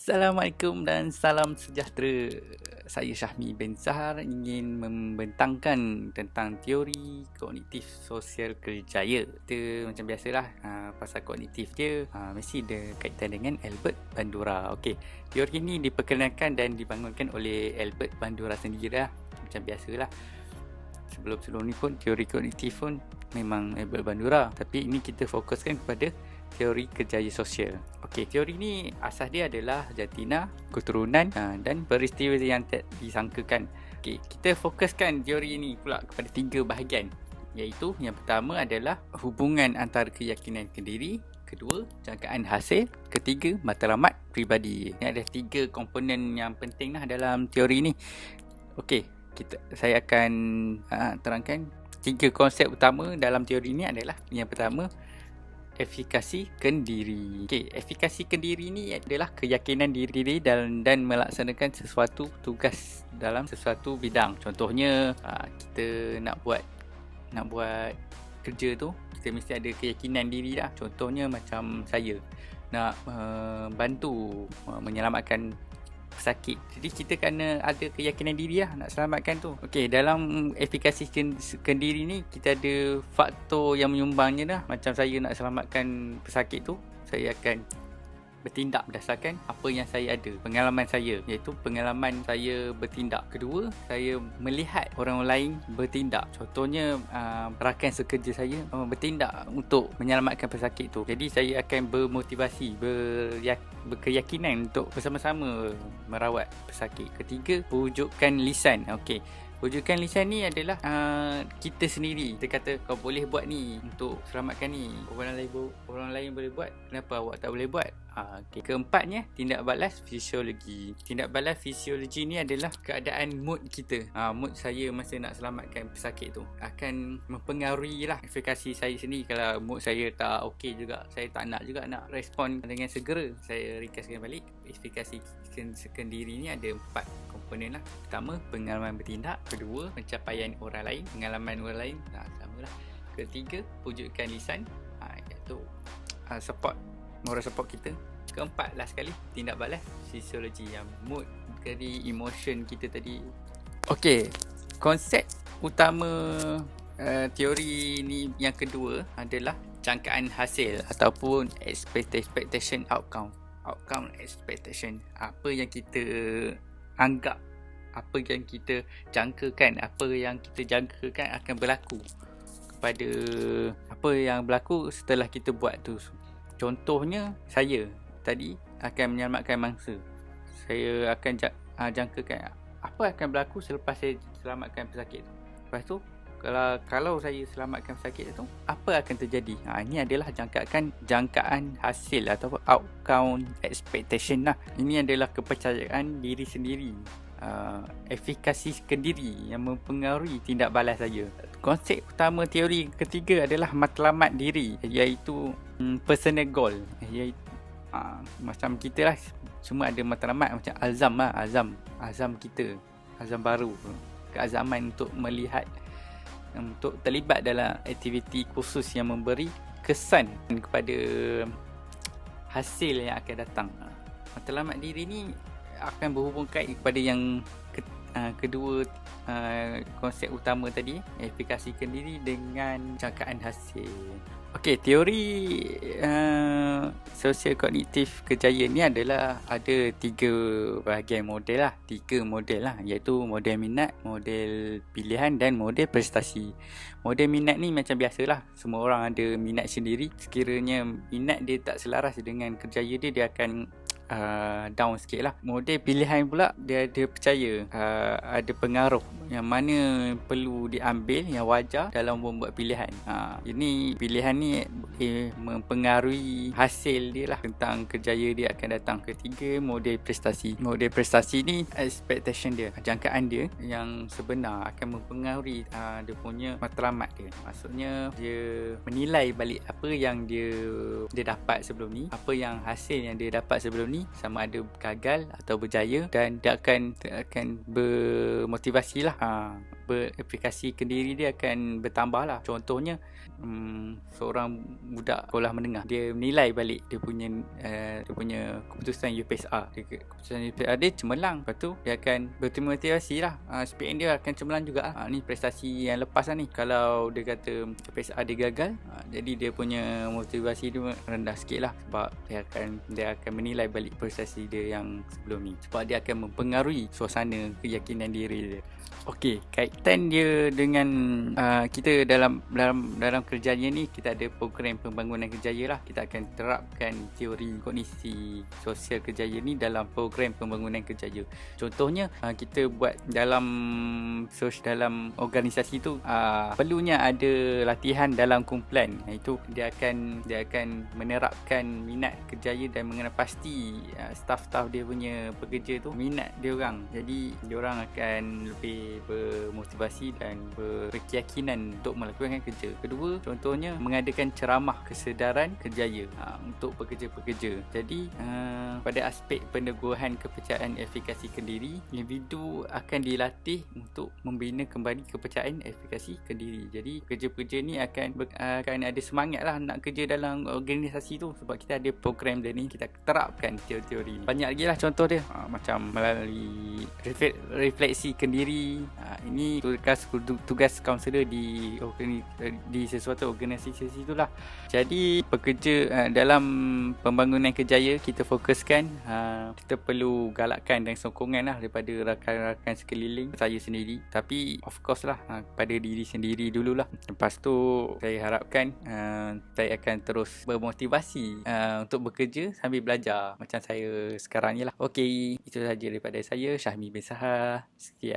Assalamualaikum dan salam sejahtera. Saya Syahmi bin Zahar ingin membentangkan tentang teori kognitif sosial kerjaya. Kita macam biasalah, pasal kognitif dia mesti ada kaitan dengan Albert Bandura. Okey, teori ini diperkenalkan dan dibangunkan oleh Albert Bandura sendiri lah. Macam biasalah, sebelum ni pun teori kognitif pun memang Albert Bandura, tapi ini kita fokuskan kepada teori kerjaya sosial. Okey, teori ni asas dia adalah jantina, keturunan dan peristiwa yang tak disangkakan. Okey, kita fokuskan teori ini pula kepada 3 bahagian, iaitu yang pertama adalah hubungan antara keyakinan diri, kedua jangkaan hasil, ketiga matlamat peribadi. Ini ada 3 komponen yang penting lah dalam teori ni. Okey, saya akan terangkan 3 konsep utama dalam teori ni adalah yang pertama, efikasi kendiri. Okey, efikasi kendiri ni adalah keyakinan diri dan melaksanakan sesuatu tugas dalam sesuatu bidang. Contohnya, kita nak buat kerja tu, kita mesti ada keyakinan diri lah. Contohnya macam saya nak bantu menyelamatkan pesakit. Jadi kita kena ada keyakinan diri lah nak selamatkan tu. Okey, dalam efikasi kendiri ni kita ada faktor yang menyumbangnya dah. Macam saya nak selamatkan pesakit tu, saya akan bertindak berdasarkan apa yang saya ada, pengalaman saya, iaitu pengalaman saya bertindak. Kedua, saya melihat orang lain bertindak. Contohnya rakan sekerja saya bertindak untuk menyelamatkan pesakit tu. Jadi saya akan bermotivasi, berkeyakinan untuk bersama-sama merawat pesakit. Ketiga, wujudkan lisan. Okey, wujudkan lisan ni adalah kita sendiri. Kita kata kau boleh buat ni untuk selamatkan ni. Orang lain boleh buat, kenapa awak tak boleh buat? Okay. Keempatnya, tindak balas fisiologi. Tindak balas fisiologi ni adalah keadaan mood kita. Mood saya masa nak selamatkan pesakit tu akan mempengaruhi lah efikasi saya sendiri. Kalau mood saya tak okey juga, saya tak nak juga nak respon dengan segera. Saya ringkaskan balik, efikasi kendiri ni ada 4 komponen lah. Pertama, pengalaman bertindak. Kedua, pencapaian orang lain, pengalaman orang lain. Sama lah. Ketiga, wujudkan lisan, iaitu moral support kita. Keempat, last sekali, tindak balas fisiologi, yang mood dari emotion kita tadi. Okey, konsep utama teori ni yang kedua adalah jangkaan hasil ataupun expectation outcome expectation. Apa yang kita anggap, apa yang kita jangkakan, akan berlaku kepada apa yang berlaku setelah kita buat tu. Contohnya, saya tadi akan menyelamatkan mangsa. Saya akan jangkakan apa akan berlaku selepas saya selamatkan pesakit tu. Lepas tu, kalau saya selamatkan pesakit tu, apa akan terjadi? Ini adalah jangkaan hasil atau outcome expectation lah. Ini adalah kepercayaan diri sendiri, efikasi kendiri yang mempengaruhi tindak balas saya. Konsep utama teori ketiga adalah matlamat diri, iaitu personal goal. Macam kita lah, semua ada matlamat, macam azam kita, azam baru, keazaman untuk melihat, untuk terlibat dalam aktiviti khusus yang memberi kesan kepada hasil yang akan datang. Matlamat diri ni akan berhubung kait kepada yang kedua konsep utama tadi, efikasi kendiri dengan jangkaan hasil. Okey, teori sosial kognitif kerjaya ni adalah ada 3 bahagian model lah, 3 model lah, iaitu model minat, model pilihan dan model prestasi. Model minat ni macam biasalah, semua orang ada minat sendiri. Sekiranya minat dia tak selaras dengan kerjaya dia akan down sikit lah. Model pilihan pula, dia ada percaya ada pengaruh yang mana perlu diambil, yang wajar dalam membuat pilihan. Ini pilihan ni boleh mempengaruhi hasil dia lah, tentang kerjaya dia akan datang. Ketiga, model prestasi. Model prestasi ni expectation dia, jangkaan dia yang sebenar akan mempengaruhi dia punya matlamat dia. Maksudnya dia menilai balik apa yang dia dapat sebelum ni, apa yang hasil yang dia dapat sebelum ni, sama ada gagal atau berjaya, dan dia akan bermotivasi lah aplikasi Kendiri dia akan bertambah lah. Contohnya seorang budak sekolah menengah, dia menilai balik dia punya keputusan UPSR. Keputusan UPSR dia cemerlang, lepas tu dia akan bermotivasi lah. SPM dia akan cemerlang juga lah. Ni prestasi yang lepas lah ni. Kalau dia kata UPSR dia gagal, jadi dia punya motivasi dia rendah sikit lah, sebab dia akan menilai balik prestasi dia yang sebelum ni, sebab dia akan mempengaruhi suasana keyakinan diri dia. Okey, kaitan dia dengan kita dalam kerjanya ni, kita ada program pembangunan kerjaya lah. Kita akan terapkan teori kognisi sosial kerjaya ni dalam program pembangunan kerjaya. Contohnya kita buat dalam organisasi tu perlunya ada latihan dalam kumpulan. Itu dia akan menerapkan minat kerjaya dan mengenal pasti staff-staff dia punya pekerja tu minat dia orang. Jadi dia orang akan lebih bermotivasi dan berkeyakinan untuk melakukan kerja. Kedua, contohnya mengadakan ceramah kesedaran kerjaya untuk pekerja-pekerja. Jadi pada aspek peneguhan kepercayaan efikasi Kendiri, individu akan dilatih untuk membina kembali kepercayaan efikasi Kendiri. Jadi pekerja-pekerja ni akan ada semangat lah nak kerja dalam organisasi tu, sebab kita ada program dia ni, kita terapkan teori-teori ni. Banyak lagi lah contoh dia, macam melalui refleksi Kendiri. Ini tugas kaunselor di sesuatu organisasi itulah. Jadi pekerja dalam pembangunan kerjaya, kita fokuskan, kita perlu galakkan dan sokongan lah daripada rakan-rakan sekeliling, saya sendiri, tapi of course lah pada diri sendiri dululah. Lepas tu saya harapkan saya akan terus bermotivasi untuk bekerja sambil belajar macam saya sekarang ni lah. Okey, itu sahaja daripada saya, Syahmi bin Sahar. Sekian.